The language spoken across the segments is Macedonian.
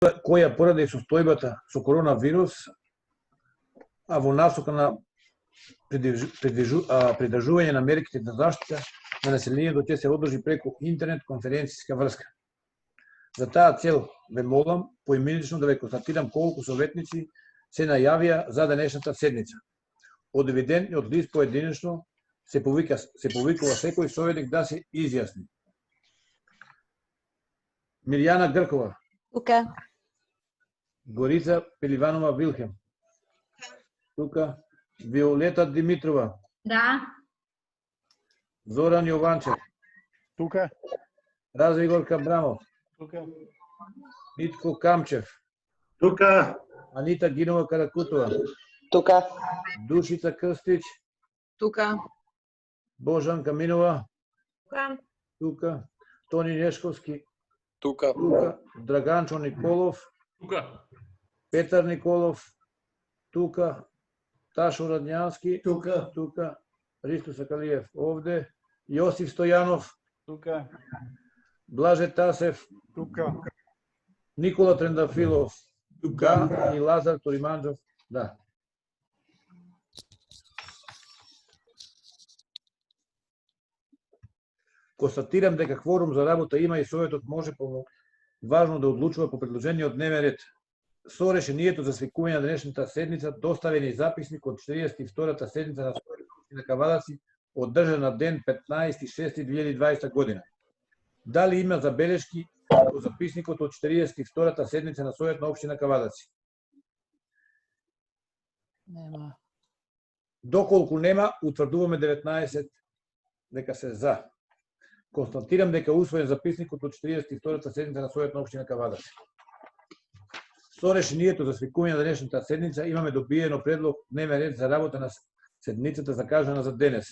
која поради состојбата со коронавирус, а во насока на придржување на мерките за заштита на населението ќе се одржи преку интернет конференцијска врска. За таа цел ве молам поименично да ве констатирам колку советници се најавија за денешната седница. Од евидентниот лист поединечно се повикува секој советник да се изјасни. Мирјана Гркова. Тука. Горица Пеливанова Вилхем. Тука. Виолета Димитрова. Да. Зоран Јованчев. Тука. Разигор Кабрамов. Тука. Митко Камчев. Тука. Анита Гинова Каракутова. Тука. Душица Крстич. Тука. Божан Каминова. Тука. Тука. Тони Нешковски. Тука. Тука. Драганчо Николов. Тука. Петар Николов. Тука. Ташо Радњански. Тука. Тука. Ристо Сакалиев овде. Јосиф Стојанов. Тука. Блаже Тасев. Тука. Никола Трендафилов. Тука. И Лазар Ториманџов. Да. Констатирам дека кворум за работа има и Советот може важно да одлучува по предложениот дневен ред. Со решението за свикување на денешната седница доставен е записник од 42-та седница на Советот на Кавадаци, одржана ден 15.6.2020 година. Дали има забелешки во записникот од 42-та седница на Совет на општина Кавадаци? Нема. Доколку нема, утврдуваме 19 дека се за. Констатирам дека усвоен записникот од 42-та седница на Совет на општина Кавадаци. Со решението за свикување на денешната седница имаме добиено предлог дневен ред за работа на седницата закажана за денес.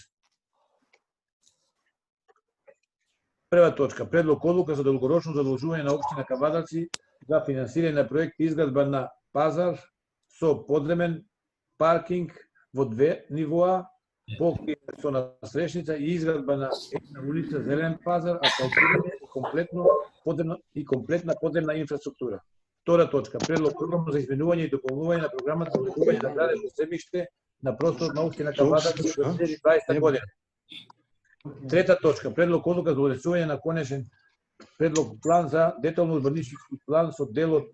Прва точка, предлог одлука за долгорочно задолжување на општина Кавадаци за финансирање на проект изградба на пазар со подземен паркинг во 2 нивоа, покриен со насрешница и изградба на една улица зелен пазар, асфалтирање и комплетна подземна инфраструктура. Втора точка, предлог програма за изменување и дополнување на програмата за купување на градено земјиште на просторот на општина Кавадаци до 2020 година. Трета точка, предлог одлука за одесување на конечен предлог план за детално урбанистички план со делот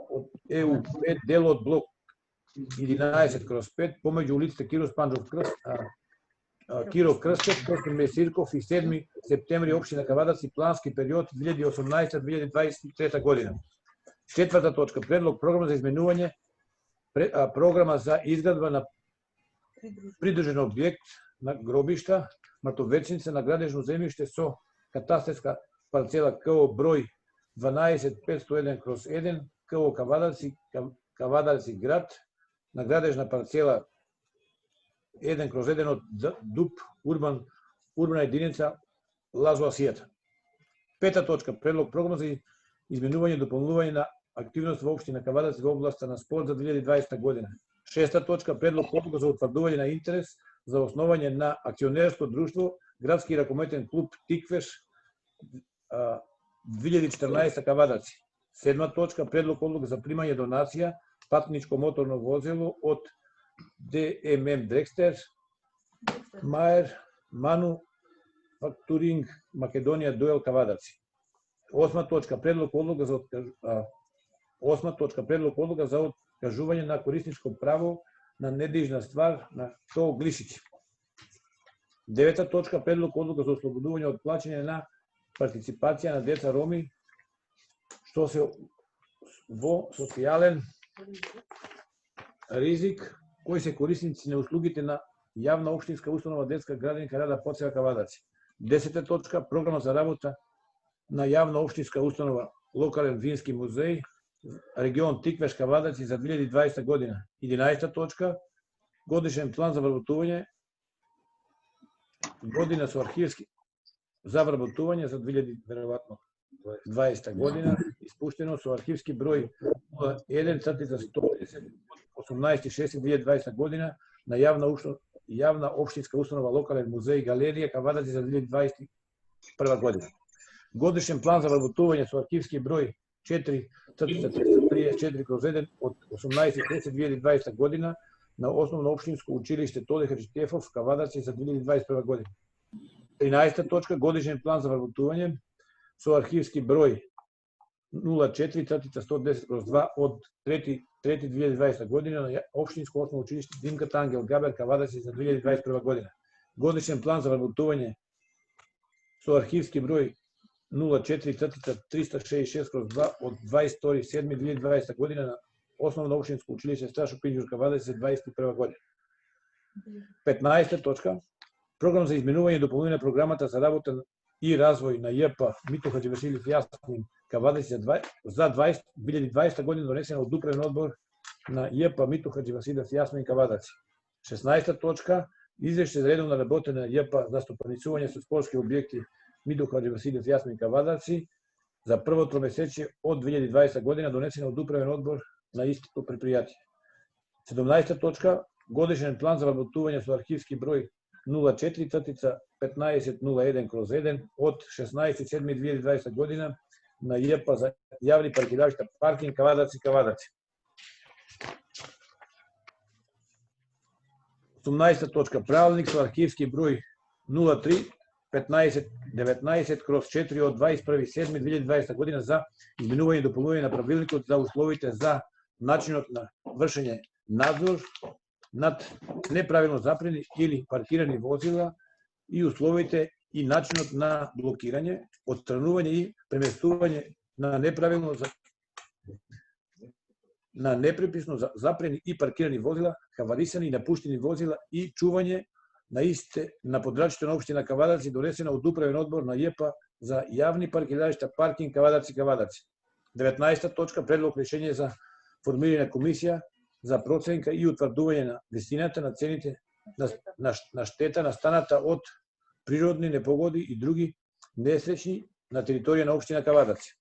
од ЕУ5, делот блок 11/5 помеѓу улиците Киров Крстев, Костин Месирков и 7 септември општина Кавадаци, плански период 2018-2023 година. Четврта точка, предлог програма за изменување програма за изградба на придружен објект на гробишта, мртовечница на градежно земјиште со катастерска парцела КО број 12501/1, КО Кавадаци град, на градежна парцела 1/1 од ДУП урбана единица Лазоасијата. Пета точка, предлог програма за изменување и дополнување на активност во општина Кавадаци во областа на спорт за 2020 година. Шеста точка, предлог одлука за утврдување на интерес за основање на акционерско друштво Градски ракометен клуб Тиквеш 2014 Кавадаци. Седма точка, предлог одлука за примање донација патничко моторно возило од ДММ Дрекстер, Маер, Ману, Фактуринг, Македонија, Дуел Кавадаци. Осма точка, предлог одлука за откажување на корисничко право на недвижна ствар на ТО Глишици. Девета точка, предлог одлука за ослободување од плаќање на партиципација на деца роми што се во социјален ризик, кои се корисници на услугите на јавна општинска установа детска градинка Рада Поцева Кавадаци. Десета точка, програма за работа на јавна општинска установа локален вински музеј, регион Тиквеш Кавадаци за 2020 година. 11 точка, годишен план за вработување година со архивски за вработување за 2020 година, испуштено со архивски број 1/110 18.6.2020 година на јавна општинска установа локален музеј галерија Кавадаци за 2021 година. Годишен план за вработување со архивски број 4/334/1 од 18.10.2020 година на Основно општинско училиште Тоде Хаджитефов, Кавадаци за 2021 година. 13 точка, годишен план за вработување со архивски број 04/110/2 од 3.3.2020 година на Општинско основно училиште Димката Ангел Габер, Кавадаци за 2021 година. Годишен план за вработување со архивски број 04/366/2 од 22.7.2020 година на Основно општинско училиште Страшо Пинџур, Кавадаци за 2021 година. 15 точка, програм за изменување и дополнување на програмата за работа и развој на ЈП Мито Хадживасилев Јасмин, Кавадаци за 2020 година, донесена од управен одбор на ЈП Мито Хадживасилев Јасмин, Кавадаци. 16 точка, извеште за редовна работа на ЈП за стопанисување со спортски објекти Мито Хадживасилев Јасмин, Кавадаци за прво тромесечие од 2020 година, донесена од управен одбор на истото предпријатие. 17 точка, годишен план за вработување со архивски број 04/1501/1 од 16.7.2020 година на ЈП за јавни паркиралишта паркинг Кавадаци, Кавадаци. 18 точка, правилник со архивски број 03/1519/4 од 21.7.2020 година за изменување и дополнување на правилникот за условите за начинот на вршење надзор над неправилно запрени или паркирани возила и условите и начинот на блокирање, отстранување и преместување на неправилно на непреписно запрени и паркирани возила, хаварисани и напуштени возила и чување на истите на подрачјето на општина Кавадаци, донесена од управен одбор на ЈП за јавни паркиралишта паркинг Кавадаци, Кавадаци. 19 точка, предлог решење за формирање на комисија за проценка и утврдување на висината на цените на штета настаната од природни непогоди и други несреќни на територија на општина Кавадаци.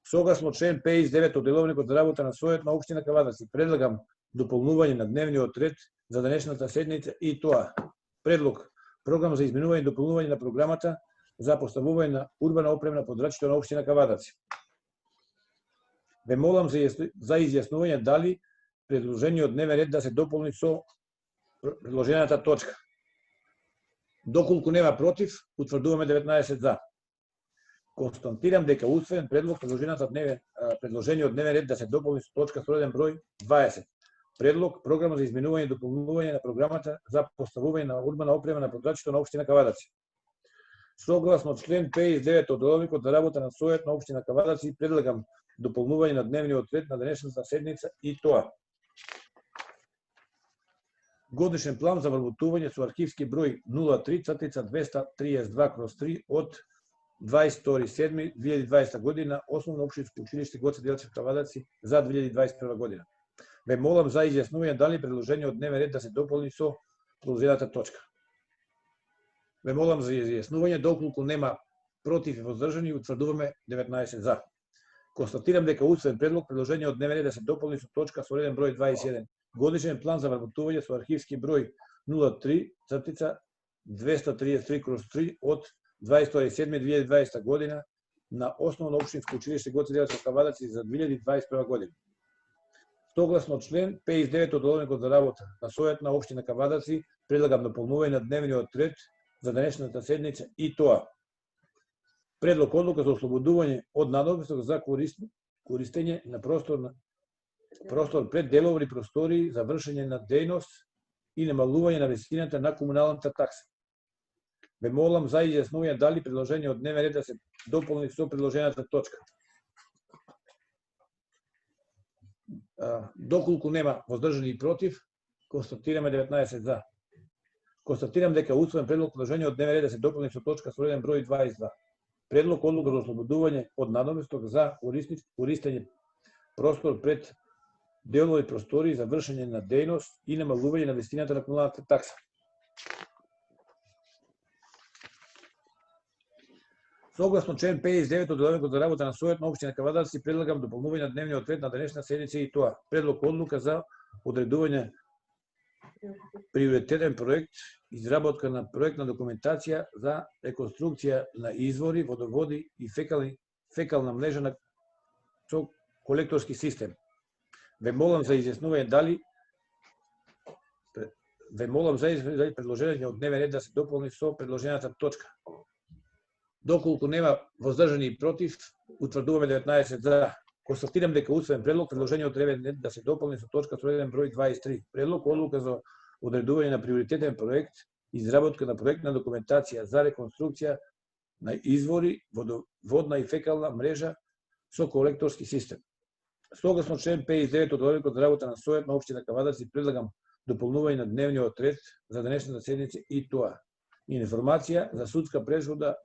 Согласно член 59 од деловникот за работа на Сојот на општина Кавадаци, предлагам дополнување на дневниот ред за денешната седница и тоа: предлог програм за изменување и дополнување на програмата за поставување на урбана опрема на подрачјето на општина Кавадаци. Ве молам за изјаснување дали предложениот дневен ред да се дополни со предложената точка. Доколку нема против, утврдуваме 19 за. Констатирам дека усвоен предлог предложениот дневен ред да се дополни со точка со реден број 20. Предлог програма за изменување и дополнување на програмата за поставување на урбана опрема на подрачјето на општина Кавадаци. Согласно член 59 од деловникот за работа на Сојот на општина Кавадаци, предлагам дополнување на дневниот ред на денешната седница и тоа: годишен план за вработување со архивски број 03/232/3 од 22.7.2020 година Основно општинско училиште Гоце Делчев, Кавадаци за 2021 година. Ве молам за изјаснување дали предложениот дневен ред да се дополни со предложената точка. Ве молам за изјаснување, доколку нема против и воздржани, утврдуваме 19 за. Констатирам дека усвоен предлог предложениот дневен ред да се дополни со точка со реден број 21. Годишен план за вработување со архивски број 03/233/3 од 22.7.2020 година на Основно општинско училиште Гоце Делчев, Кавадаци за 2021 година. Согласно член 59 од деловникот за работа на Сојот на општина Кавадаци, предлагам дополнување на дневниот ред за денешната седница и тоа: предлог одлука за ослободување од надобавка за користење на простор пред деловни простори за вршење на дејност и намалување на висината на комуналната такса. Ве молам за изјаснување дали предложениот дневен ред да се дополни со предложената точка. Доколку нема воздржани и против, констатираме 19 за. Констатирам дека усвоен предлог предложениот дневен ред да се дополни со точка со реден број 22. Предлог одлука за ослободување од надоместок за користење простор пред делови простори за вршење на дејност и намалување на висината на комуналната такса. Согласно член 59 од деловникот за работа на Сојот на општина Кавадаци, предлагам дополнување на дневниот ред на денешна седница и тоа: предлог одлука за одредување приоритетен проект, изработка на проектна документација за реконструкција на извори, водоводи и фекална мрежа на со колекторски систем. Ве молам за изјаснување дали предложението од дневен ред да се дополни со предложената точка. Доколку нема воздржани и против, утврдуваме 19 за. Констатирам дека усвоен предлог предложението од дневен ред да се дополни со точка среден број 23. Предлог одлука за одредување на приоритетен проект, изработка на проектна документација за реконструкција на извори, водна и фекална мрежа со колекторски систем. Согласно член 59 од Одредбата за работа на Совет на општина Кавадарци предлагам дополнување на дневниот ред за денешната седница и тоа. Информација за судска пресуда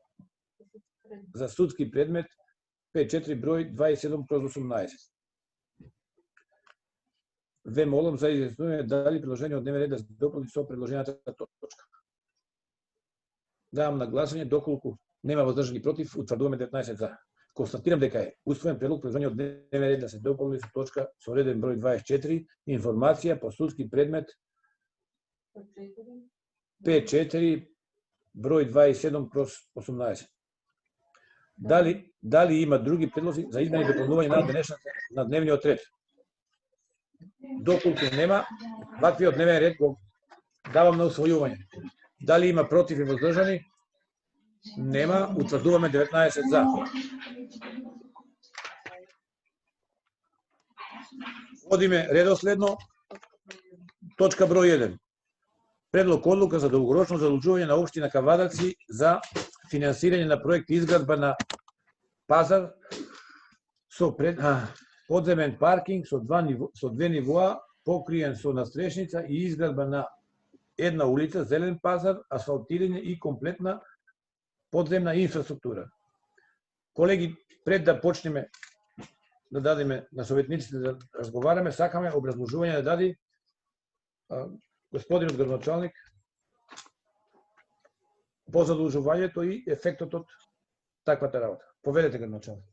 за судски предмет П4 број 27/18. Ве молам за изјаснување дали предложение од дневен ред да се дополни со предложената точка. Давам на гласање доколку нема воздржани против, утврдуваме 19 за. Констатирам дека е усвоен предлог предложение од дневен ред да се дополни со точка со реден број 24, информација по судски предмет П4 број 27/18. Дали има други предлози за измени и дополнување на дневниот ред? Доколку нема, ваквиот дневен ред го давам на усвојување. Дали има против и воздржани? Нема, утврдуваме 19 за. Одиме редоследно. Точка број 1. Предлог одлука за долгорочно задолжување на општина Кавадарци за финансирање на проект изградба на пазар со подземен паркинг со две нивоа, покриен со настрешница и изградба на една улица, зелен пазар, асфалтирање и комплетна подземна инфраструктура. Колеги, пред да почнеме да дадеме на советниците да разговараме, сакаме образложување да даде господинот градоначалник по задолжувањето и ефектот од таквата работа. Поведете градоначалник.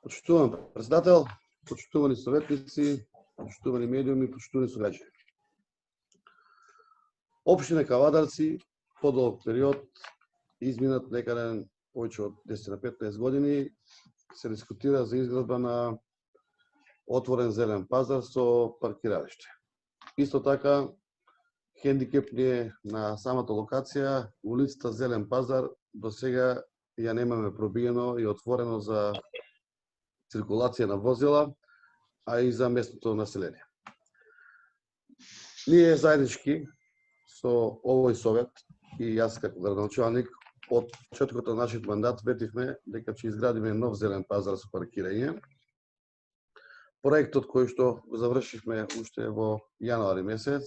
Почитуван председател, почитувани советници, почитувани медиуми, почитувани суграѓани. Општина Кавадарци подолг период, изминат некаде повеќе од 10 на 15 години, се дискутира за изградба на отворен зелен пазар со паркиралиште. Исто така, хендикеп ни е на самата локација, улицата Зелен пазар, до сега ја немаме пробиено и отворено за циркулација на возила, а и за местното население. Ние заеднички со овој совет и јас како градоначалник од почетокот на нашиот мандат ветивме дека ќе изградиме нов зелен пазар со паркирање. Проектот кој што го завршивме уште во јануари месец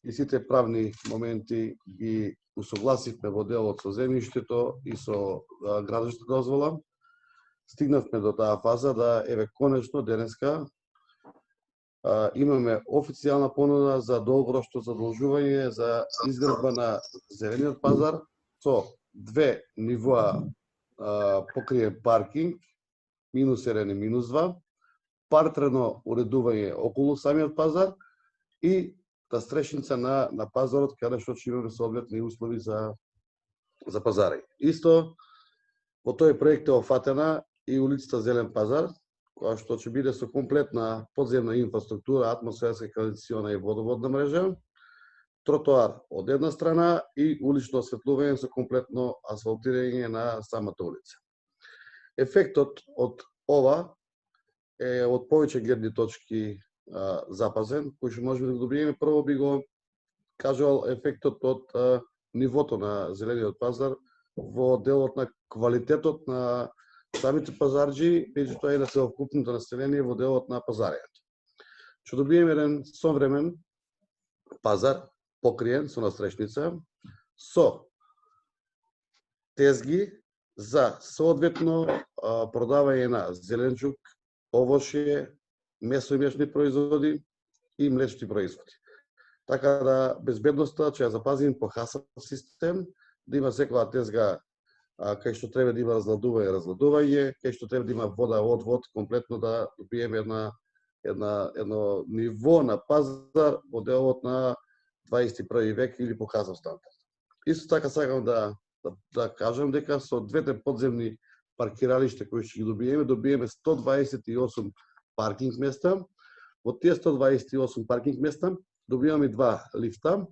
и сите правни моменти ги усогласивме во делот со земјиштето и со градушка дозвола. Стигнавме до таа фаза да еве конечно денеска имаме официјална понуда за долгорочно задолжување за изградба на зелениот пазар со две нивоа покриен паркинг, -1 и -2, партрено уредување околу самиот пазар и настрешница на пазарот, каде што ќе имаме соодветни услови за пазари. Исто, во тој проект е офатена и улицата Зелен пазар, која што ќе биде со комплетна подземна инфраструктура, атмосферска, канализациона и водоводна мрежа, тротоар од една страна и улично осветлување со комплетно асфалтирање на самата улица. Ефектот од ова е од повеќе гледни точки запазен, кој што можеме да го добиеме. Прво би го кажал ефектот од нивото на зелениот пазар во делот на квалитетот на самите пазарџи, меѓутоа и на целокупното население во делот на пазарењето. Ќе добиеме еден современ пазар, покриен со настрешница, со тезги за соодветно продавање на зеленчук, овошје, месо и млечни производи и млечни производи. Така да безбедноста ќе ја запазим по хасав систем, да има секоја тезга кај што треба да има разладување, кај што треба да има вода, одвод, комплетно да добиеме едно ниво на пазар во делот на 21 век или по хасав стандард. Исто така сакам да кажам дека со двете подземни паркиралиште кои ќе ги добиеме 128 паркинг места. Во тие 128 паркинг места добиваме два лифта.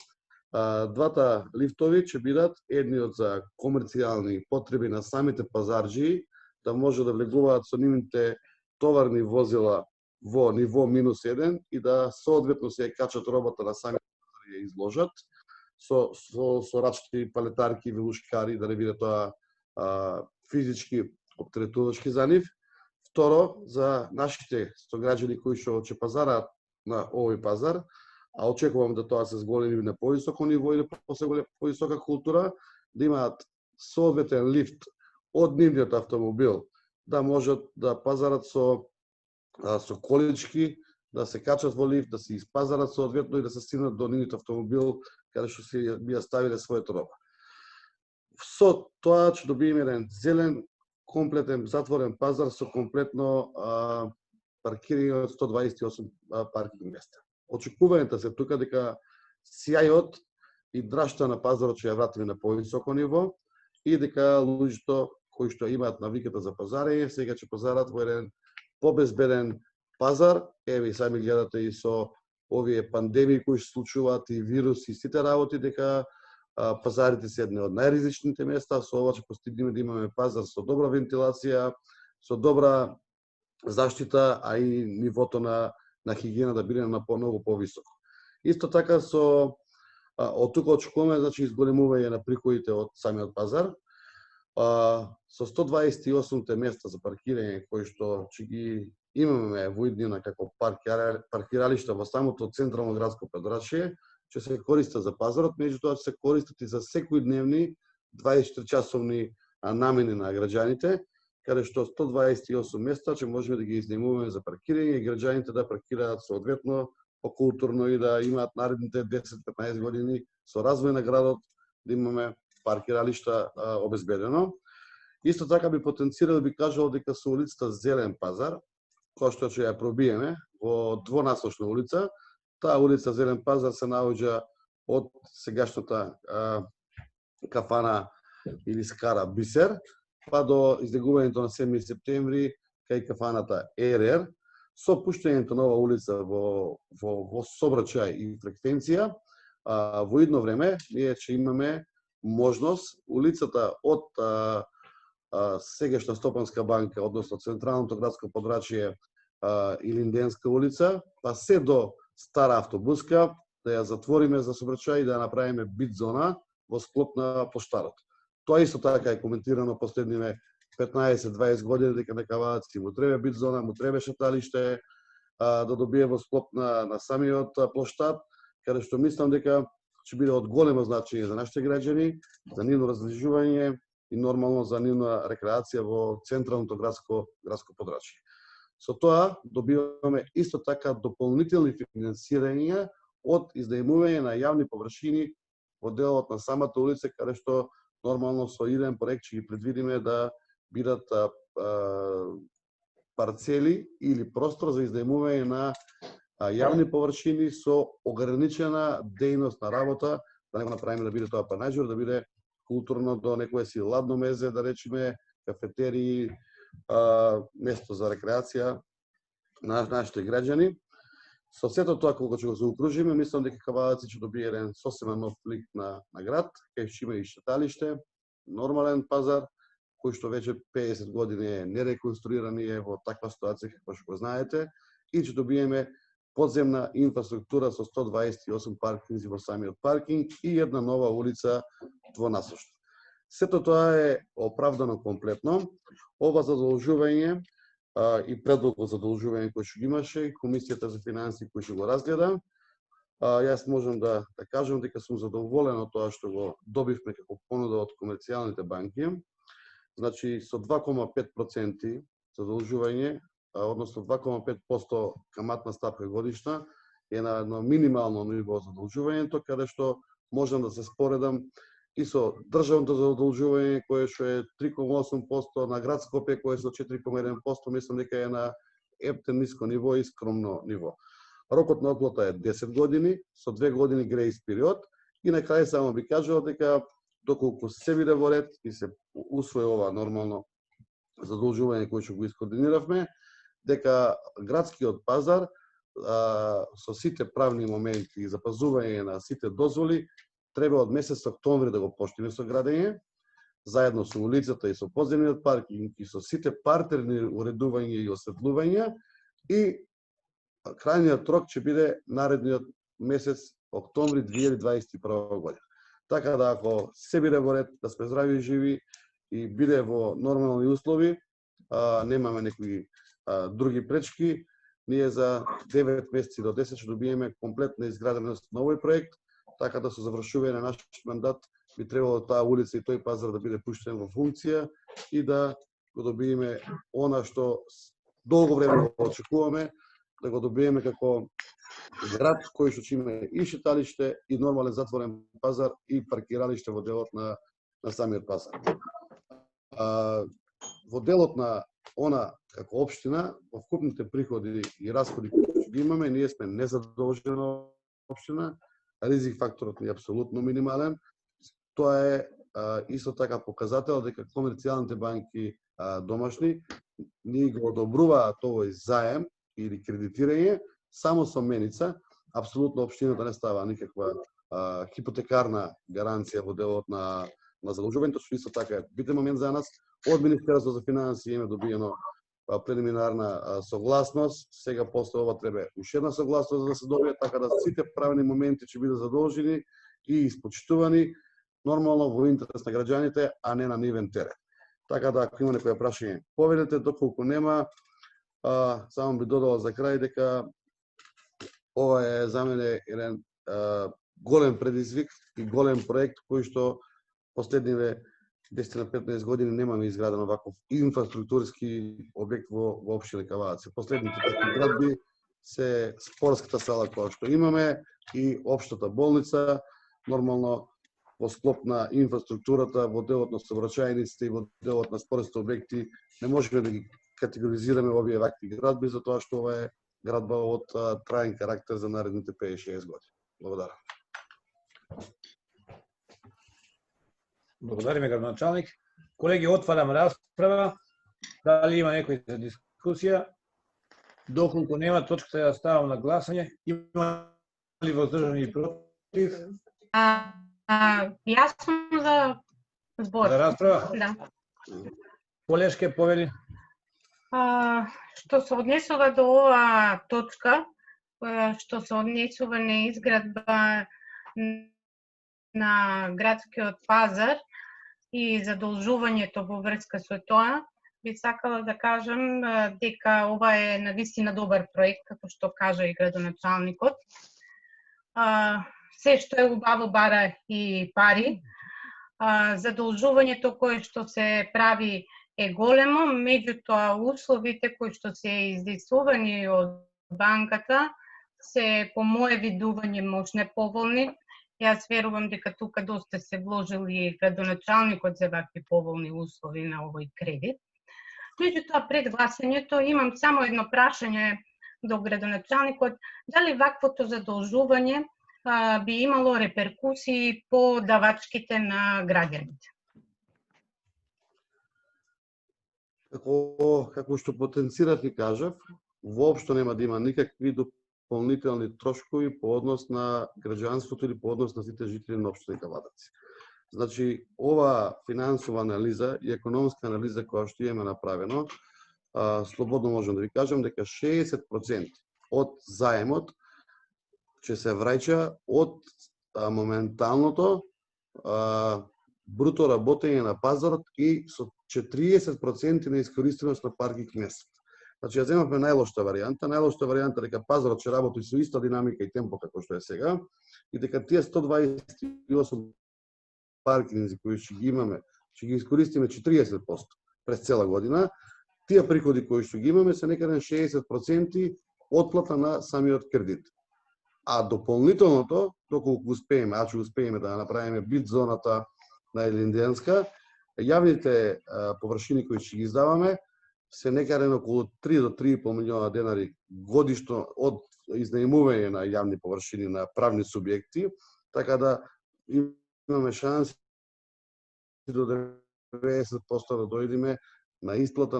Двата лифтови ќе бидат едниот за комерцијални потреби на самите пазарџии, да може да влегуваат со нивните товарни возила во ниво -1 и да соодветно се качат робата на самите пазари ја изложат со рачки, палетарки, велушкари, да не биде тоа физички оптеретувачки за нив. Второ, за нашите сограѓани кои што ќе пазараат на овој пазар, а очекувам да тоа се зголеми на повисоко ниво или повисока култура, да имаат соодветен лифт од нивниот автомобил, да можат да пазарат со колички, да се качат во лифт, да се испазарат соодветно и да се стигнат до нивниот автомобил каде што си ја ставиле својата роба. Со тоа ќе добиеме еден зелен, комплетен, затворен пазар со комплетно паркирање од 128 паркинг места. Очекувањата се тука дека сјајот и драшта на пазарот ќе ја вратиме на повисоко ниво и дека луѓето кои што имаат навиката за пазарење сега ќе пазарат во еден побезбеден пазар. Еве и сами гледате и со овие пандемии кои се случуваат и вируси и сите работи, дека пазарите се едни од најризичните места. Со ова ќе постигнеме да имаме пазар со добра вентилација, со добра заштита, а и нивото на хигиена да биде на многу повисоко. Исто така од тука очекуваме изголемување на приходите од самиот пазар. Со 128 места за паркирање кои што ќе ги имаме во иднина како паркиралишта во самото централно градско подрачје, ќе се користат за пазарот, меѓутоа ќе се користат и за секојдневни 24-часовни намени на граѓаните, каде што 128 места ќе можеме да ги изнајмуваме за паркирање и граѓаните да паркираат соодветно покултурно и да имаат наредните 10-15 години со развој на градот да имаме паркиралишта обезбедено. Исто така би потенцирал, би кажал дека со улицата Зелен пазар, која што ќе ја пробиеме во двонасочна улица, таа улица Зелен пазар се наоѓа од сегашната кафана или скара Бисер, па до издегувањето на 7 септември кај кафаната ЕРР, со пуштањето на оваа улица во сообраќај и фреквенција, во идно време ние ќе имаме можност улицата од сегашна Стопанска банка, односно централното градско подрачје Илинденска улица, па се до Стара автобуска, да ја затвориме за сообраќај и да ја направиме бит зона во склоп на поштарот. Тоа исто така е коментирано последниве 15-20 години дека на Каваци му треба бит зона, му треба шеталиште, да добие во склоп на самиот плоштад, каде што мислам дека ќе биде од големо значење за нашите граѓани, за нивно развлежување и нормално за нивна рекреација во централното градско подрачје. Со тоа добиваме исто така дополнителни финансирања од изнајмување на јавни површини во делот на самата улица, каде што нормално со иден проект ќе ги предвидиме да бидат парцели или простор за изнајмување на јавни површини со ограничена дејност на работа, да не го направиме да биде тоа панаџер, да биде културно до некое си ладно мезе, да речеме, кафетерии, место за рекреација на нашите граѓани. Со сето тоа кога ќе го заокружиме, мислам дека Кавалаци ќе добие еден сосема нов лик на град, кај ќе има и шеталиште, нормален пазар, кој што веќе 50 години е нереконструиран и е во таква ситуација како што го знаете, и ќе добиеме подземна инфраструктура со 128 паркинзи во самиот паркинг и една нова улица двонасочна. Сето тоа е оправдано комплетно. Ова задолжување и предлог за задолжување кој што имаше, Комисијата за финансии кој што го разгледа, јас можам да кажам дека сум задоволен од тоа што го добивме како понуда од комерцијалните банки. Значи, со 2,5% задолжување, односно 2,5% каматна стапка годишна, е на едно минимално ниво задолжувањето, каде што можам да се споредам и со државното задолжување, кое што е 3,8%, на град Скопје, кое е со 4,1%, мислам дека е на ептен ниско ниво и скромно ниво. Рокот на отплата е 10 години, со 2 години грејс период, и на крај само би кажал дека доколку се биде во ред и се усвои ова нормално задолжување кој што го искоординиравме, дека градскиот пазар со сите правни моменти и запазување на сите дозволи треба од месец октомври да го почне со градење, заедно со улицата и со подземниот паркинг и со сите партерни уредувања и осветлувања, и крајниот рок ќе биде наредниот месец октомври 2021 година. Така да ако се биде во ред, да сме здрави и живи и биде во нормални услови, немаме некои други пречки, ние за 9 месеци до 10 ќе добиеме комплетна изграденост на овој проект, така да со завршување на нашиот мандат би требало таа улица и тој пазар да биде пуштен во функција и да го добиеме она што долго време го очекуваме, да го добиеме како град кој што има и шеталиште, и нормален затворен пазар, и паркиралиште во делот на самиот пазар. Во делот на она како општина, во вкупните приходи и расходи кои ги имаме, ние сме незадолжена општина, ризик факторот ни е апсолутно минимален. Тоа е исто така показател дека комерцијалните банки домашни ни го одобруваат овој заем или кредитирање само со меница. Апсолутно општината не става никаква хипотекарна гаранција во делот на задолжувањето, што исто така е битен момент за нас. Од Министерството за финансии има добиено прелиминарна согласност, сега после ова треба уште една согласност за да се добие, така да сите правни моменти ќе бидат задолжени и испочитувани нормално во интерес на граѓаните, а не на нивен терен. Така да ако има некоја прашање, поведете, доколку нема, само би додала за крај дека ова е за мене еден голем предизвик и голем проект кој што последниве 10 на 15 години немаме изграден ваков инфраструктурски објект во општина Кавадац. Последните градби се спортската сала која што имаме и општата болница, нормално во склоп на инфраструктурата, во делот на сообраќајниците и во делот на спортските објекти, не можеме да ги категоризираме овие вакви градби, затоа што ова е градба од траен карактер за наредните 5-6 години. Благодарам. Благодариме, градоначалник. Колеги, отварам расправа. Дали има некој за дискусија? Доколку нема, точката ја ставам на гласање. Има ли воздржани и против? Јас сум за збор. За расправа? Да. Колешке повели? Што се однесува до оваа точка, што се однесува на изградба на градскиот пазар и задолжувањето во врска со тоа, би сакала да кажам дека ова е навистина добар проект, како што кажа и градоначалникот. Се што е убаво бара и пари. Задолжувањето кое што се прави е големо, меѓутоа условите кои што се издействувани од банката се по мое видување можне поволни. Јас верувам дека тука доста се вложили градоначалникот за вакви поволни услови на овој кредит. Меѓутоа, пред гласањето имам само едно прашање до градоначалникот, дали ваквото задолжување би имало реперкусии по давачките на граѓаните? Како што потенцирав и кажав, воопшто нема да има никакви дополнителни трошкови по однос на граѓанството или по однос на сите жители на општина Кавадац. Значи, ова финансова анализа и економска анализа која што имаме направено, слободно можам да ви кажам дека 60% од заемот ќе се враќа од моменталното бруто работење на пазарот и со 40% на искористеност на паркинг места. Значи, ја земавме најлошта варијанта дека пазарот ќе работи со иста динамика и темпо како што е сега и дека тие 128 паркинзи кои ќе ги имаме, ќе ги искористиме 40% през цела година, тие приходи кои што ги имаме се некаде 60% отплата на самиот кредит. А дополнителното, доколку успееме, ќе успееме да направиме бит зоната на Елинденска, јавните површини кои ќе ги издаваме се некаде околу 3 до 3,5 милиона денари годишно од изнаемување на јавни површини на правни субјекти, така да имаме шанси до 90% да дојдеме на исплата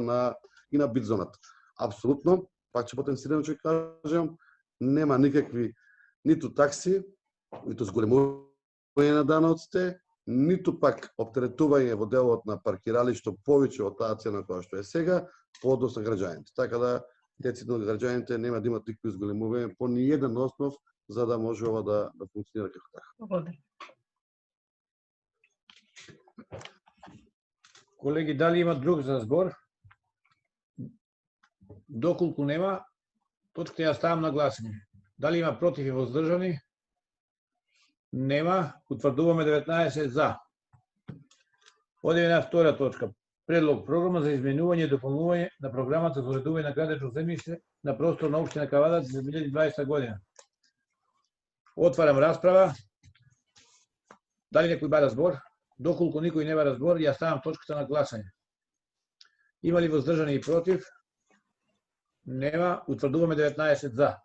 и на битзоната. Апсолутно, пак ќе потенцирано ќе кажам, нема никакви ниту такси, ниту зголемување на даноците, ниту пак оптеретување во делот на паркиралишто повеќе од таа цена која што е сега, по однос на граѓаните. Така да, децидно граѓаните нема да имат никакви зголемување по ниеден основ за да може ова да функционира како така. Благодарам. Колеги, дали има друг за збор? Доколку нема, точката ја ставам на гласање. Дали има против и воздржани? Нема. Утврдуваме 19 за. Одиме на втора точка. Предлог програма за изменување и дополнување на програмата за уредување на градечно земјиште на простор на општина Кавадац за 2020 година. Отварам расправа. Дали некој бара збор? Доколку никој не бара збор, ја ставам точката на гласање. Има ли воздржани и против? Нема. Утврдуваме 19 за.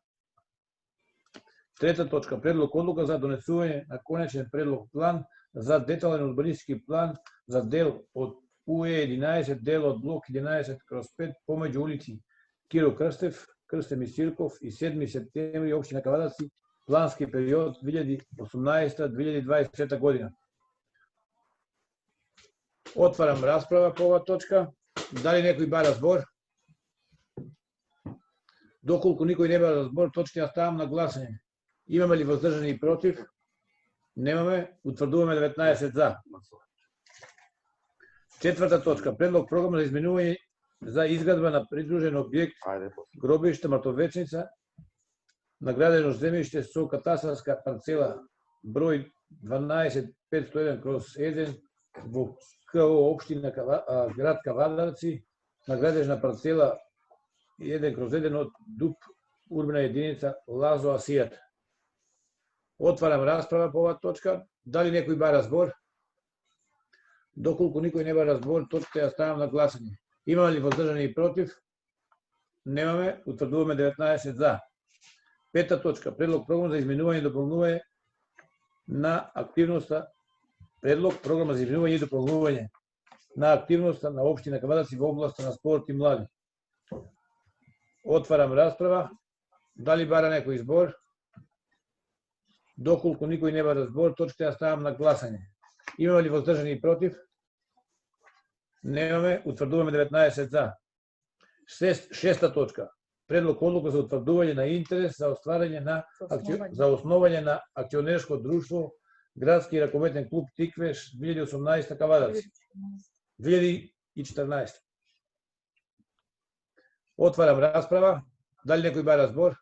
Трета точка. Предлог одлука за донесување на конечен предлог план за детален урбанистички план за дел од УЕ-11, дел од блок 11/5 помеѓу улици Киро Крстев, Крстев Мисирков и 7 септември општина Кавадаци, плански период 2018-2020 година. Отварам расправа по оваа точка. Дали некој бара збор? Доколку никој не бара збор, точка ја ставам на гласање. Имаме ли воздржани и против? Немаме. Утврдуваме 19 за. Четврта точка. Предлог програма за изменување за изградба на придружен објект гробиште мртовечница на градено земјиште со катастарска парцела број 12501/1 во КО општина град Кавадарци на градежна парцела 1/1 од ДУП урбана единица Лазо Асијат. Отварам расправа по оваа точка. Дали некој бара збор? Доколку никој не бара збор, точката ја ставам на гласање. Има ли воздржани и против? Немаме. Утврдуваме 19 за. Пета точка. Предлог програма за изменување и дополнување на активноста. Предлог програма за изменување и дополнување на активноста на општина Кавадаци во областа на спорт и млади. Отварам расправа. Дали бара некој збор? Доколку никој не бара збор, точката ја ставам на гласање. Имаме ли воздржани и против? Немаме. Утврдуваме 19 за. Шеста точка. Предлог одлука за утврдување на интерес за основање на акционерско друштво Градски раковетен клуб Тиквеш 2018 Кавадаци. 2014. Отварам расправа. Дали некој бара збор?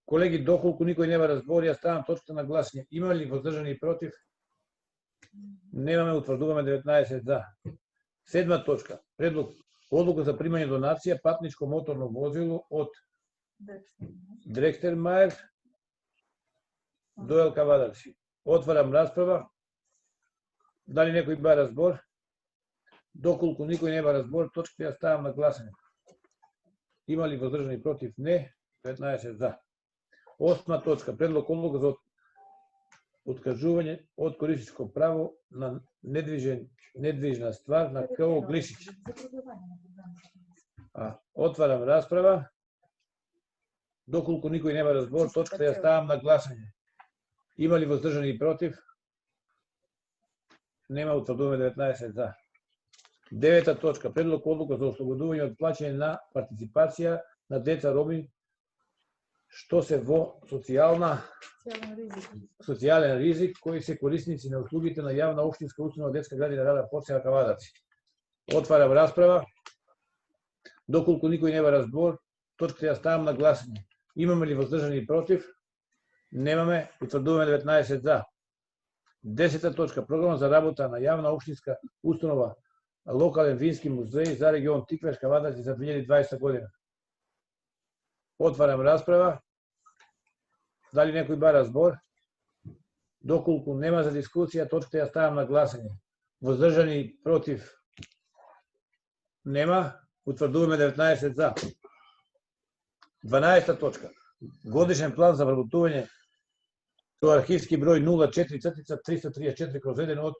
Колеги, доколку никој не бара збор, ја ставам точката на гласање. Има ли воздржани и против? Немаме. Утврдуваме 19 за. Седма точка. Предлог одлука за примање донација патничко моторно возило од Дрекстермајер до Ел Кавадарци. Отварам расправа. Дали некој бара збор? Доколку никој не бара збор, точката ја ставам на гласање. Има ли воздржани и против? Не. 15 за. Осма точка. Предлог одлука за откажување од користичко право на недвижна ствар на КО Глишич. Отварам расправа. Доколку никој нема разбор, точката ја ставам на гласање. Има ли воздржани и против? Нема. Утврдуваме 19 за. Девета точка. Предлог одлука за ослободување од плаќање на партиципација на деца роми што се во социјален ризик, кои се корисници на услугите на јавна општинска установа детска градина Рада Општина Кавадаци. Отварам расправа. Доколку никој нема разбор, точката ја ставам на гласање. Имаме ли воздржани и против? Немаме. Утврдуваме 19 за. Десета точка. Програма за работа на јавна општинска установа локален вински музеј за регион Тиквеш Кавадаци за 2020 година. Отварам расправа. Дали некој бара збор? Доколку нема за дискусија, точката ја ставам на гласање. Воздржани против? Нема. Утврдуваме 19 за. 12 точка. Годишен план за вработување со архивски број 04-334/1 од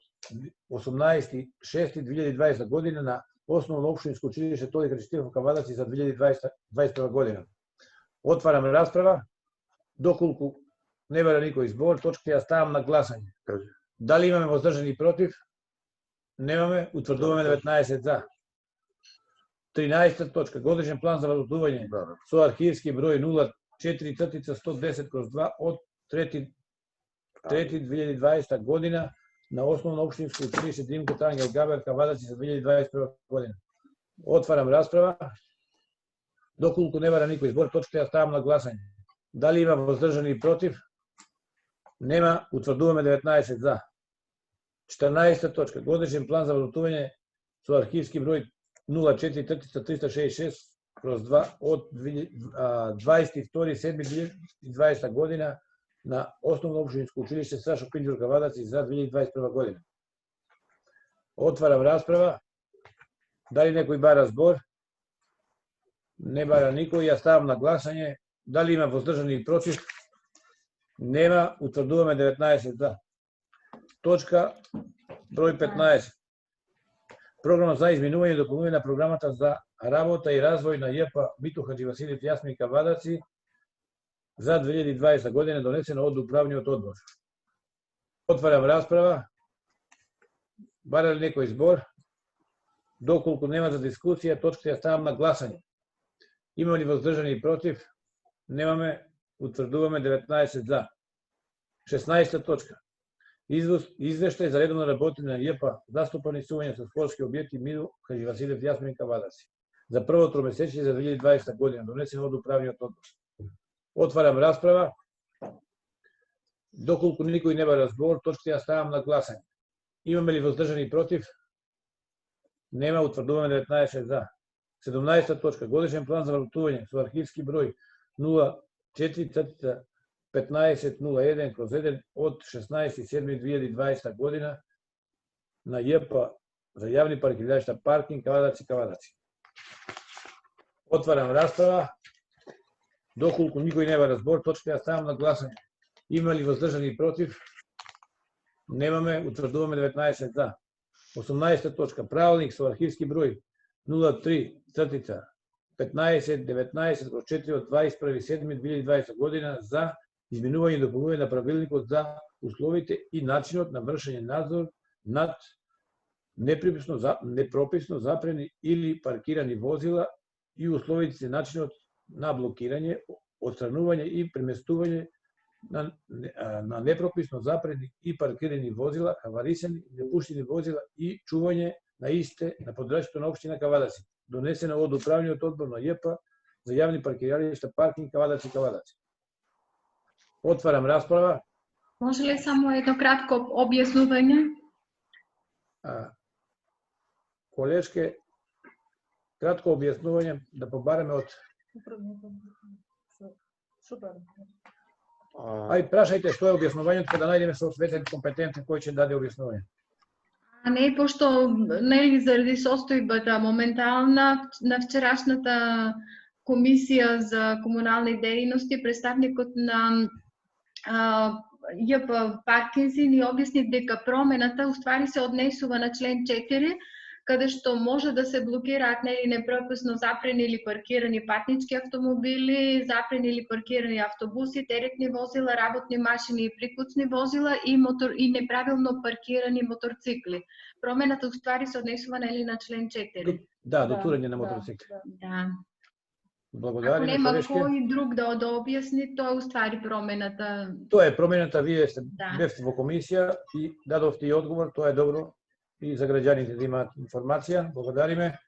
18.6.2020 година на Основно општинско училиште Толи Крстинов Кавадаци за 2021 година. Отварам расправа. Доколку не бара никој збор, точките ја ставам на гласање. Дали имаме воздржани и против? Немаме, утврдуваме 19 за. 13 точка. Годишен план за валутување со архивски број 04-110/2 од 3.2020 година на Основно општинско училиште Димко Ангел Габер Кавадаци за 2021 година. Отварам расправа. Доколку не бара никој збор, точките ја ставам на гласање. Дали има воздржани и против? Нема, утврдуваме 19 за. 14 точка. Годишен план за валутување со архивски број 04-366/2 од 22.7.2020 година на Основно општинско училиште Сашо Пинџур Кавадаци за 2021 година. Отварам расправа. Дали некој бара збор? Не бара никој, ја ставам на гласање. Дали има воздржани и против? Нема, утврдуваме 19 за. Точка број 15. Програма за изменување и дополнување на програмата за работа и развој на ЈП Мито Хаџивасилев Јасмин Кавадаци за 2020 година, донесена од управниот одбор. Отварам расправа. Бара ли некој збор? Доколку нема за дискусија, точките ја ставам на гласање. Има ли воздржани и против? Немаме, утврдуваме 19 за. 16 точка. Извештај за редовно работење на ЈП застапани сување со спортски објекти Мито Хаџивасилев Јасмин Кавадаци за прво тромесечие за 2020 година, донесен од управниот одбор. Отварам расправа. Доколку никој не бара збор, точките ја ставам на гласање. Имаме ли воздржани и против? Нема, утврдуваме 19 за. 17 точка. Годишен план за валутување со архивски број 04-1501/1 од 16.7.2020 година на ЈП за јавни паркиралишта паркинг Кавадаци. Отварам расправа. Доколку никој не бара збор, точките ја ставам на гласање. Има ли воздржани и против? Немаме, утврдуваме 19 за. 18 точка. Правилник со архивски број 03-1519/4 од 21.7.2020 година за изменување и дополнување на правилникот за условите и начинот на вршење надзор над непрописно запрени или паркирани возила и условите и начинот на блокирање, отстранување и преместување на непрописно запрени и паркирани возила, аварисани и непуштени возила и чување на исте на подрачјето на општина Кавадаци, донесена од управниот одбор на ЈП за јавни паркиралишта паркинг Кавадаци. Отварам расправа. Може ли само едно кратко објаснување? Колешке, кратко објаснување да побараме од... Ај, прашајте што е објаснувањето, кога да најдеме соодветен компетентен кој ќе даде објаснување. Не, пошто нели заради состојбата моментална на вчерашната комисија за комунални дејности представникот на ЈП Паркинзин и објасни дека промената уствари се однесува на член 4, каде што може да се блокираат нели непрописно запрени или паркирани патнички автомобили, запрени или паркирани автобуси, теретни возила, работни машини и прикуцни возила и неправилно паркирани моторцикли. Промената уствари се однесува нели на член 4. Да, до турење на мотоцикли. Да. Благодариме, ако нема Колешке. кој друг да објасни, тоа уствари промената. Тоа е промената, вие бевте во комисија и дадовте и одговор, тоа е добро и за граѓаните да имаат информација. Благодариме.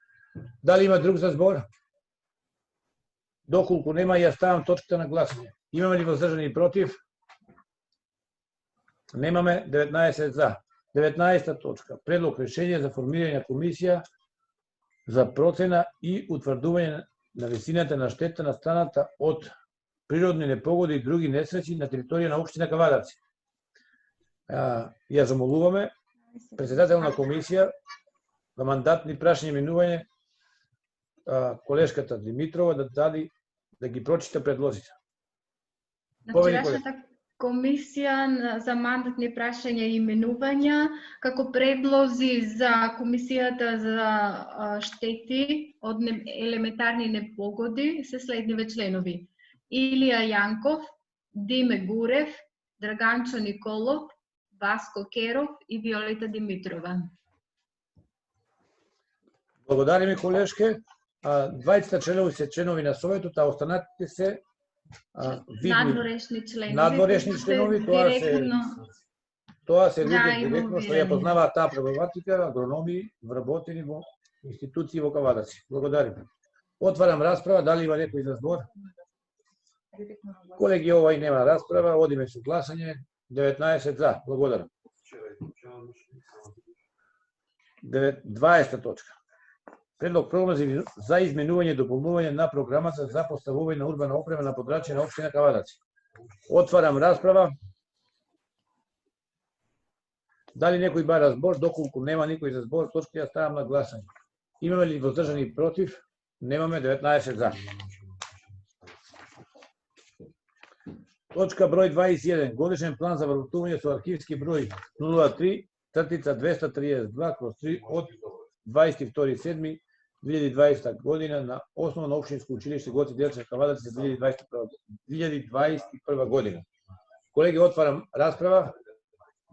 Дали има друг за збор? Доколку нема, ја ставам точката на гласање. Имаме ли воздржани и против? Немаме, 19 за. 19 точка. Предлог решение за формирање на комисија за процена и утврдување на висината на штета настаната од природни непогоди и други несреќи на територија на општина Кавадаци. Ја замолуваме председател на комисија за мандатни прашања и именување колешката Димитрова да ги прочита предлозите. На вчерашната Комисија за мандатни прашања и именувања, како предлози за Комисијата за штети од елементарни непогоди се следниве членови: Илија Јанков, Диме Гурев, Драганчо Николов, Васко Керов и Виолета Димитрова. Благодариме, колешке. Двајцата членови се членови на Советот, а останатите се надворешни членови. Надворешни членови, тоа се луѓе директно што ја познаваат таа проблематика, агрономи, вработени во институции во Кавадаци. Благодариме. Отварам расправа, дали има некој за збор? Колеги, овај нема расправа, одиме со гласање. 19 за. Благодарам. 20 точка. Предлог програма за изменување и дополнување на програмата за поставување на урбана опрема на подрачје на општина Кавадаци. Отварам расправа. Дали некој бара збор? Доколку нема никој за збор, точка ја ставам на гласање. Имаме ли воздржани и против? Немаме. 19 за. Точка број 21. Годишен план за вработување со архивски број 03/232/3 од 22.7.2020 година на основа на Општинско училиште Гоце Делчев Кавадаци за 2021 година. Колеги, отварам расправа.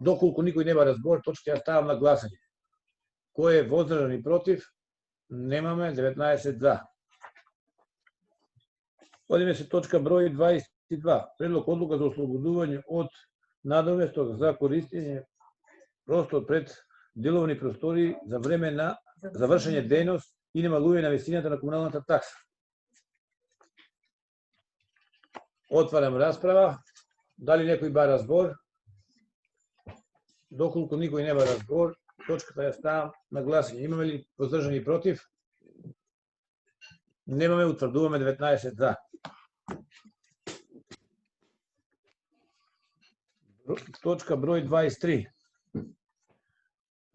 Доколку никој нема разбор, точка ја ставам на гласање. Кој е воздржан и против? Немаме. 19 за. Одиме се точка број 22. Предлог одлука за ослободување од надовесток за користење простор пред деловни простори за време на завршење дејност и намалување на висината на комуналната такса. Отварам расправа. Дали некој бара збор? Доколку никој не бара збор, точката ја ставам на гласање. Имаме ли воздржани и против? Немаме. Утврдуваме 19 за. Точка број 23.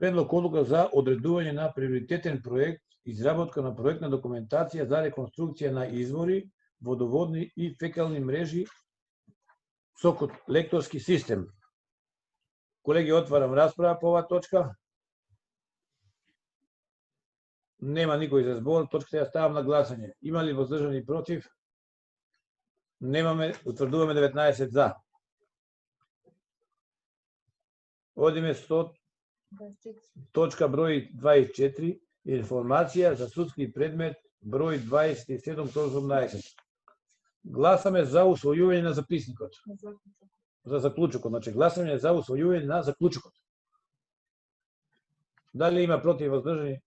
Предлог одлука за одредување на приоритетен проект, изработка на проектна документација за реконструкција на извори, водоводни и фекални мрежи со колекторски систем. Колеги, отварам расправа по оваа точка. Нема никој за збор, точката ја ставам на гласање. Има ли воздржани и против? Немаме. Утврдуваме 19 за. Одиме со точка број 24, информација за судски предмет број 27/18. Гласаме за усвојување на записникот. За заклучокот, значи гласаме за усвојување на заклучокот. Дали има против воздржани?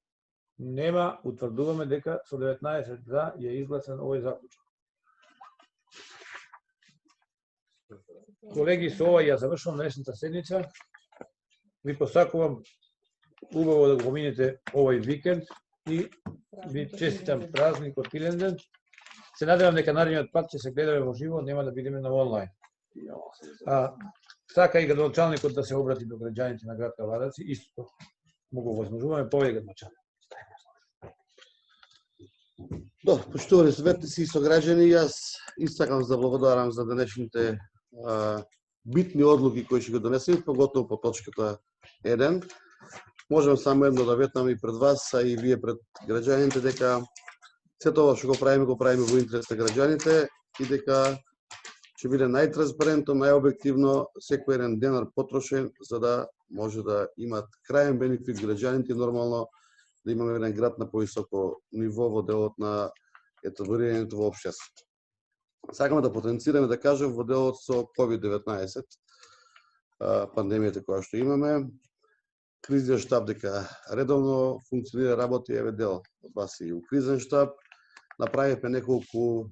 Нема. Утврдуваме дека со 19 за е изгласан овој заклучок. Колеги, со ова ја завршувам днешната седница. Ви посакувам убаво да го поминете овој викенд и ви честитам празник од Иленден. Се надевам дека наредниот пат ќе се гледаме во живо, нема да бидеме на онлайн. Сака и градоначалникот да се обрати до граѓаните на град Кавадаци, исто му го возможуваме повеќе градоначалник. Добро, поштовани советници и сограѓани, јас истакам да благодарам за денешните битни одлуки кои ќе го донесеме, поготово по точката 1. Можам само едно да ветнам и пред вас, а и вие пред граѓаните, дека се тоа што го правиме во интерес на граѓаните и дека ќе биде најтранспарентно, најобјективно секој еден денар потрошен, за да може да имат крајен бенефит граѓаните, нормално да имаме еден град на повисоко ниво во делот на етаборирањето во општеството. Сакаме да потенцираме, да кажем, во делот со COVID-19, пандемијата која што имаме, кризниот штаб дека редовно функционира, работи, еве дел од вас и у кризен штаб. Направивме неколку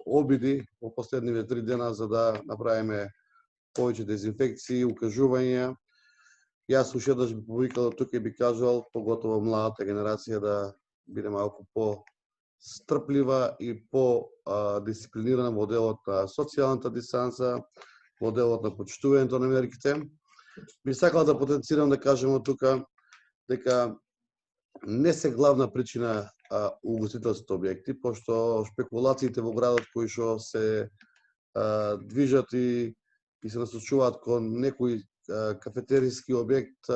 обиди во последниве 3 дена за да направиме повеќе дезинфекции, укажувања. Јас уште еднаш би повикал тука и би кажал, поготово младата генерација да биде малку по-стрплива и по-дисциплинирана во делот на социјалната дистанца, во делот на почитувањето на мерките. Би сакал да потенцирам да кажеме тука дека не се главна причина угостителските објекти, пошто шпекулациите во градот кои што се движат и и се насочуваат кон некој кафетериски објект,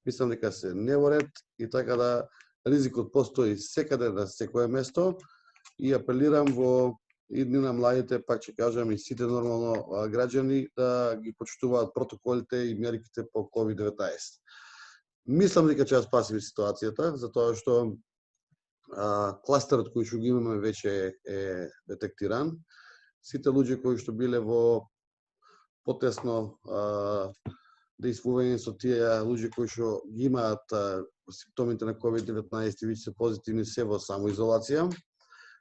мислам дека се не во ред и така да ризикот постои секаде на секое место и апелирам во идни на младите, пак ќе кажам и сите нормално граѓани да ги почитуваат протоколите и мерките по COVID-19. Мислам дека ќе ја спасиме ситуацијата, затоа што кластерот кој што ги имаме веќе е детектиран. Сите луѓе кои што биле во потесно дејствување со тие луѓе кои што ги имаат симптомите на COVID-19 и веќе се позитивни се во самоизолација.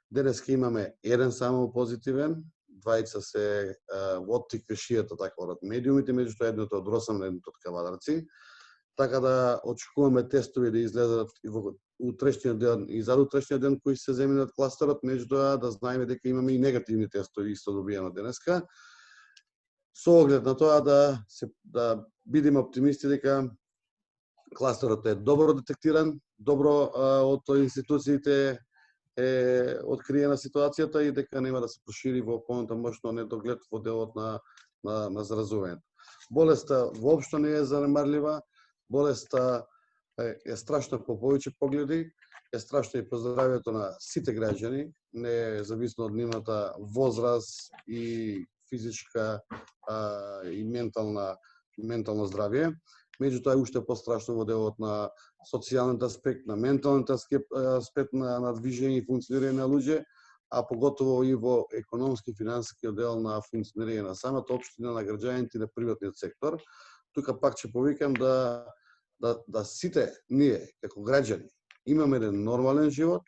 Денеска имаме еден само позитивен, двајца се во оттик крешијата, така од медиумите, меѓутоа едното од Росам, едното од Кавадарци. Така да очекуваме тестови да излезат и во утрешниот ден и за утрешниот ден кои се земени од кластерот, меѓутоа да знаеме дека имаме и негативни тестови исто добиено денеска. Со оглед на тоа да бидеме оптимисти дека кластерот е добро детектиран, добро од институциите е откриена ситуацијата и дека нема да се прошири во понатамошно недоглед во делот на заразувањето. Болеста воопшто не е занемарлива, болеста е страшна по повеќе погледи, е страшна и по здравјето на сите граѓани, не е зависно од нивната возраст и физичка и ментално здравје. Меѓутоа е уште пострашно во делот на социјалниот аспект, на менталниот аспект на движење и функционирање на луѓе, а поготово и во економски и финансискиот дел на функционирање на самата општина, на граѓаните и на приватниот сектор. Тука пак ќе повикам да сите ние како граѓани имаме еден нормален живот,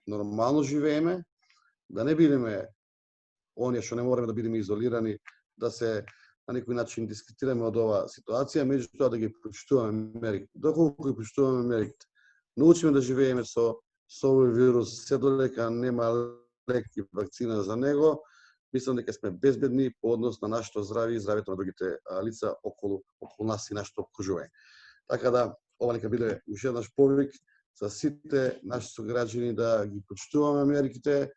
нормално живееме, да не бидеме оние што не можеме да бидеме изолирани, да се на некој начин дискретираме од оваа ситуација, меѓутоа да ги почитуваме мерките. Доколку ги почитуваме мерките, научиме да живееме со овој вирус, се додека нема лек и вакцина за него, мислам дека сме безбедни по однос на нашето здравје и здравјето на другите лица околу нас и нашето окружување. Така да, ова нека биде уште еднаш повик за сите наши сограѓани да ги почитуваме мерките,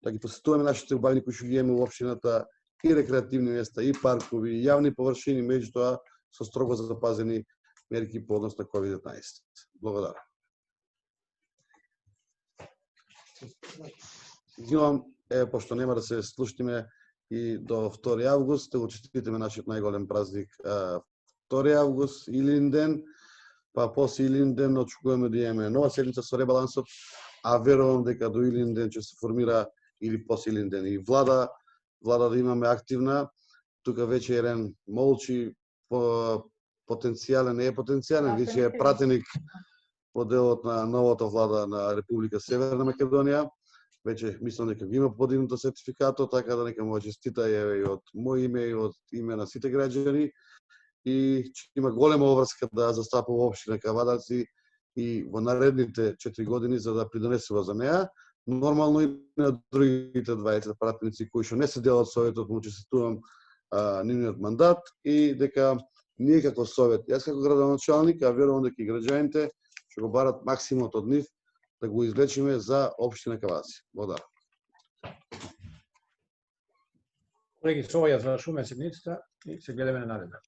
да ги посетуваме нашите убавини кои што ги имаме во општината, и рекреативни места, и паркови, и јавни површини, меѓутоа со строго запазени мерки по однос на COVID-19. Благодарам. Извинувам, пошто нема да се слушнеме и до 2 август, да го честитиме нашиот најголем празник 2 август, Илинден, па после Илинден очекуваме да имаме нова седмица со ребалансот, а верувам дека до Илинден ќе се формира или после Илинден и влада да имаме активна. Тука веќе еден молчи потенцијален, не е потенцијален, веќе е пратеник во делот на новата влада на Република Северна Македонија. Веќе мислам дека ги има подигнато сертификатот, така да нека му честита и од мој име и од име на сите граѓани. И ќе има голема обврска да застапува општина Кавадарци и во наредните 4 години за да придонесува за неа. Нормално и на другите 20 пратеници кои што не се дел од Советот, му честитувам нивниот мандат и дека ние како Совет, јас како градоначалник, а верувам дека и граѓаните ќе го барат максимумот од нив да го извлечиме за општина Кавадарци. Благодарам. Колеги, со ова ја завршуваме седмицата и се гледаме на наредна.